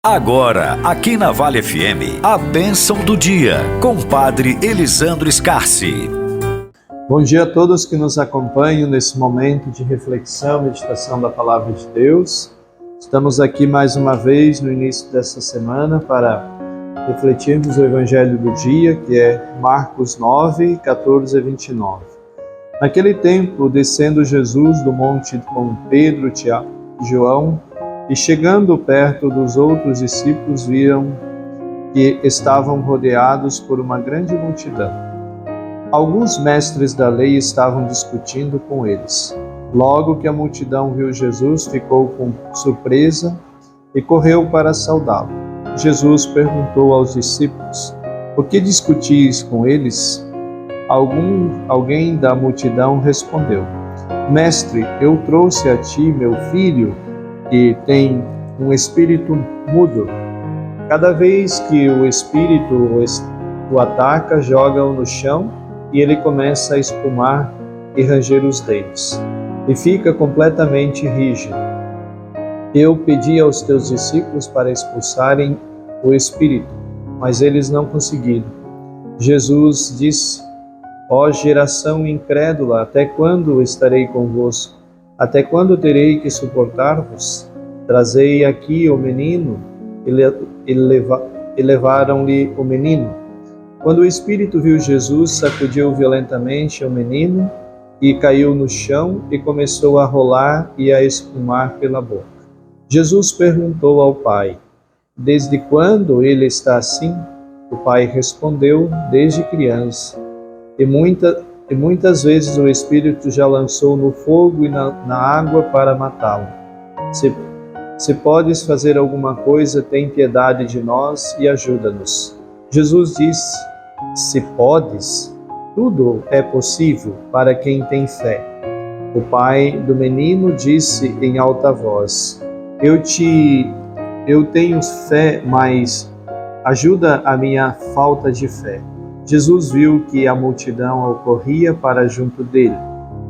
Agora, aqui na Vale FM, a bênção do dia, com o Padre Elisandro Scarsi. Bom dia a todos que nos acompanham nesse momento de reflexão, meditação da Palavra de Deus. Estamos aqui mais uma vez no início dessa semana para refletirmos o Evangelho do dia, que é Marcos 9, 14 a 29. Naquele tempo, descendo Jesus do monte com Pedro, Tiago e João, e chegando perto dos outros discípulos, viram que estavam rodeados por uma grande multidão. Alguns mestres da lei estavam discutindo com eles. Logo que a multidão viu Jesus, ficou com surpresa e correu para saudá-lo. Jesus perguntou aos discípulos: "Por que discutis com eles?" Alguém da multidão respondeu: "Mestre, eu trouxe a ti meu filho, que tem um espírito mudo. Cada vez que o espírito o ataca, joga-o no chão e ele começa a espumar e ranger os dentes, e fica completamente rígido. Eu pedi aos teus discípulos para expulsarem o espírito, mas eles não conseguiram." Jesus disse: "Ó geração incrédula, até quando estarei convosco? Até quando terei que suportar-vos? Trazei aqui o menino." E levaram-lhe o menino. Quando o espírito viu Jesus, sacudiu violentamente o menino e caiu no chão e começou a rolar e a espumar pela boca. Jesus perguntou ao pai: "Desde quando ele está assim?" O pai respondeu: "Desde criança. E muitas vezes o Espírito já lançou no fogo e na água para matá-lo. Se podes fazer alguma coisa, tem piedade de nós e ajuda-nos." Jesus disse: "Se podes, tudo é possível para quem tem fé." O pai do menino disse em alta voz: Eu tenho fé, mas ajuda a minha falta de fé." Jesus viu que a multidão corria para junto dele.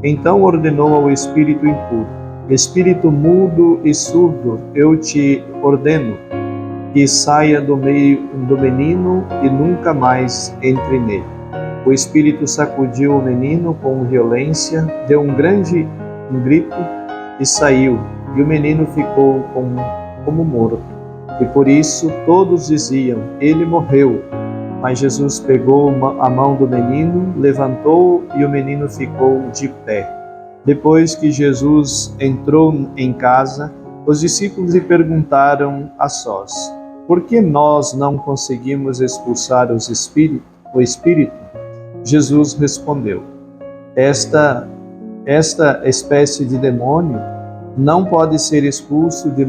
Então ordenou ao espírito impuro: "Espírito mudo e surdo, eu te ordeno que saia do meio do menino e nunca mais entre nele." O espírito sacudiu o menino com violência, deu um grito e saiu, e o menino ficou como morto. E por isso todos diziam: "Ele morreu." Mas Jesus pegou a mão do menino, levantou e o menino ficou de pé. Depois que Jesus entrou em casa, os discípulos lhe perguntaram a sós: "Por que nós não conseguimos expulsar o espírito?" Jesus respondeu: Esta espécie de demônio não pode ser expulso de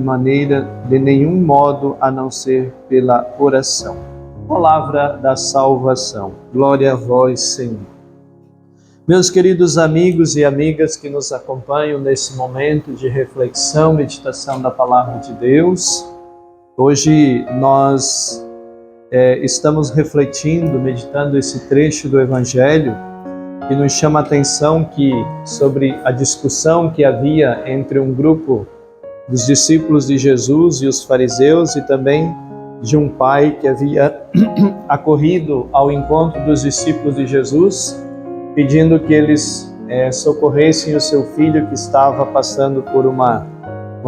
nenhum modo a não ser pela oração. Palavra da salvação. Glória a vós, Senhor. Meus queridos amigos e amigas que nos acompanham nesse momento de reflexão, meditação da Palavra de Deus, hoje nós estamos refletindo, meditando esse trecho do Evangelho que nos chama a atenção sobre a discussão que havia entre um grupo dos discípulos de Jesus e os fariseus, e também de um pai que havia acorrido ao encontro dos discípulos de Jesus, pedindo que eles socorressem o seu filho que estava passando por uma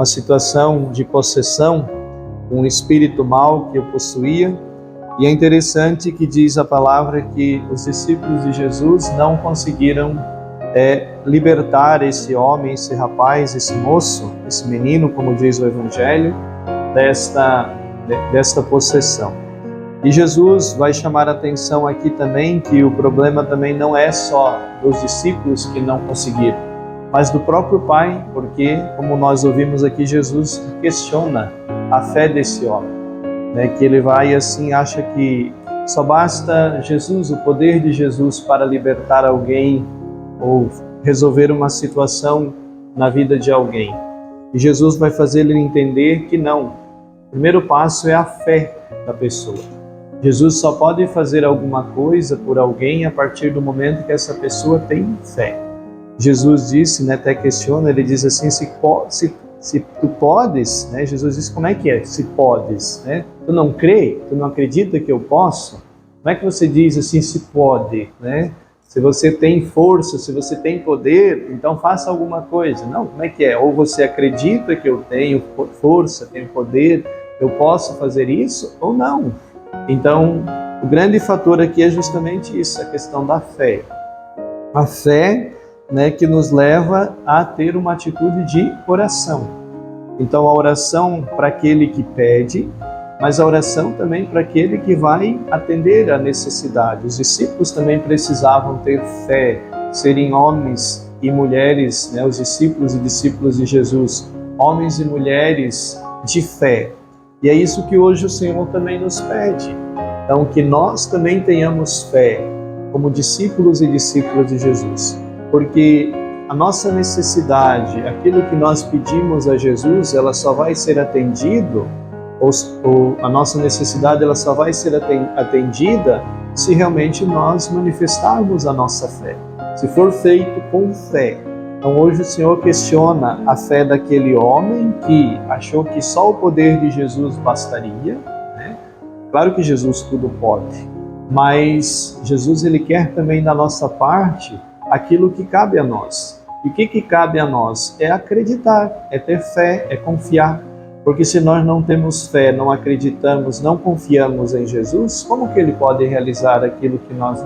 situação de possessão, um espírito mau que o possuía. E é interessante que diz a palavra que os discípulos de Jesus não conseguiram libertar esse homem, esse rapaz, esse moço, esse menino, como diz o Evangelho, desta possessão. E Jesus vai chamar a atenção aqui também que o problema também não é só dos discípulos que não conseguiram, mas do próprio Pai, porque, como nós ouvimos aqui, Jesus questiona a fé desse homem, que ele vai assim, acha que só basta Jesus, o poder de Jesus para libertar alguém ou resolver uma situação na vida de alguém. E Jesus vai fazer ele entender que não. O primeiro passo é a fé da pessoa. Jesus só pode fazer alguma coisa por alguém a partir do momento que essa pessoa tem fé. Jesus disse, até questiona, ele diz assim: se Se tu podes, né? Jesus disse, como é que é? Se podes, né? Tu não crê? Tu não acredita que eu posso? Como é que você diz assim, se pode, né? Se você tem força, se você tem poder, então faça alguma coisa. Não, como é que é? Ou você acredita que eu tenho força, tenho poder, eu posso fazer isso, ou não. Então, o grande fator aqui é justamente isso, a questão da fé. A fé, né, que nos leva a ter uma atitude de oração. Então, a oração para aquele que pede, mas a oração também para aquele que vai atender a necessidade. Os discípulos também precisavam ter fé, serem homens e mulheres, né, os discípulos e discípulas de Jesus, homens e mulheres de fé. E é isso que hoje o Senhor também nos pede. Então, que nós também tenhamos fé como discípulos e discípulas de Jesus. Porque a nossa necessidade, aquilo que nós pedimos a Jesus, ela só vai ser atendido, ou a nossa necessidade ela só vai ser atendida se realmente nós manifestarmos a nossa fé. Se for feito com fé. Então hoje o Senhor questiona a fé daquele homem que achou que só o poder de Jesus bastaria, né? Claro que Jesus tudo pode, mas Jesus ele quer também da nossa parte aquilo que cabe a nós. E o que cabe a nós? É acreditar, é ter fé, é confiar. Porque se nós não temos fé, não acreditamos, não confiamos em Jesus, como que Ele pode realizar aquilo que nós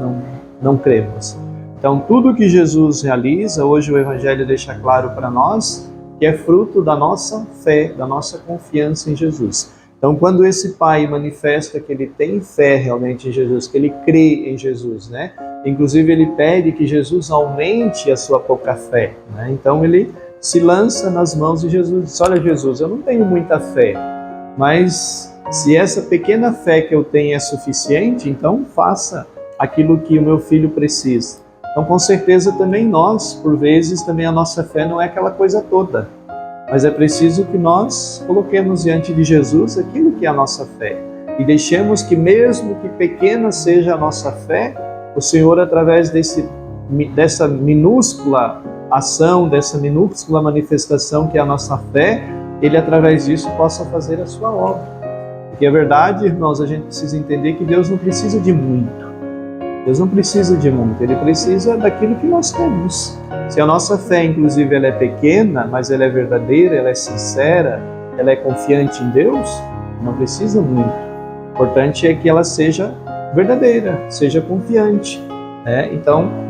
não cremos? Então, tudo que Jesus realiza, hoje o Evangelho deixa claro para nós, que é fruto da nossa fé, da nossa confiança em Jesus. Então, quando esse pai manifesta que ele tem fé realmente em Jesus, que ele crê em Jesus, né? Inclusive, ele pede que Jesus aumente a sua pouca fé, né? Então, ele se lança nas mãos de Jesus e diz, olha Jesus, eu não tenho muita fé, mas se essa pequena fé que eu tenho é suficiente, então faça aquilo que o meu filho precisa. Então com certeza também nós, por vezes, também a nossa fé não é aquela coisa toda, mas é preciso que nós coloquemos diante de Jesus aquilo que é a nossa fé e deixemos que mesmo que pequena seja a nossa fé, o Senhor através dessa minúscula ação, dessa minúscula manifestação que é a nossa fé, Ele através disso possa fazer a sua obra. Porque é verdade, irmãos, a gente precisa entender que Deus não precisa de muito. Deus não precisa de muito, Ele precisa daquilo que nós temos. Se a nossa fé, inclusive, ela é pequena, mas ela é verdadeira, ela é sincera, ela é confiante em Deus, não precisa muito. O importante é que ela seja verdadeira, seja confiante, né? Então,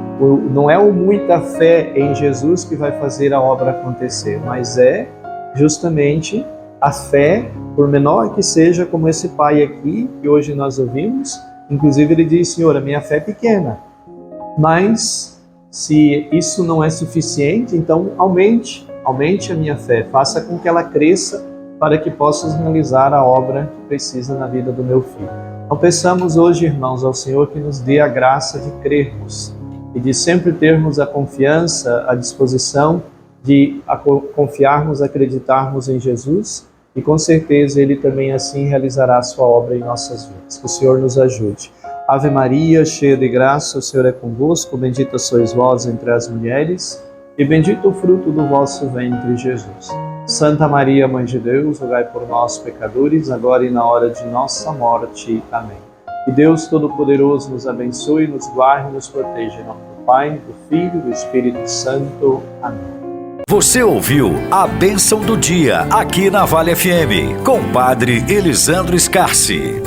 não é o muita fé em Jesus que vai fazer a obra acontecer, mas é justamente a fé, por menor que seja, como esse pai aqui, que hoje nós ouvimos. Inclusive ele diz, Senhor, a minha fé é pequena, mas se isso não é suficiente, então aumente a minha fé, faça com que ela cresça para que possas realizar a obra que precisa na vida do meu filho. Então peçamos hoje, irmãos, ao Senhor que nos dê a graça de crermos e de sempre termos a confiança, a disposição de confiarmos, acreditarmos em Jesus, e com certeza Ele também assim realizará a sua obra em nossas vidas. Que o Senhor nos ajude. Ave Maria, cheia de graça, o Senhor é convosco, bendita sois vós entre as mulheres, e bendito o fruto do vosso ventre, Jesus. Santa Maria, Mãe de Deus, rogai por nós, pecadores, agora e na hora de nossa morte. Amém. Que Deus Todo-Poderoso nos abençoe, nos guarde e nos proteja. Em nome do Pai, do Filho e do Espírito Santo. Amém. Você ouviu a bênção do dia aqui na Vale FM, com Padre Elisandro Scarsi.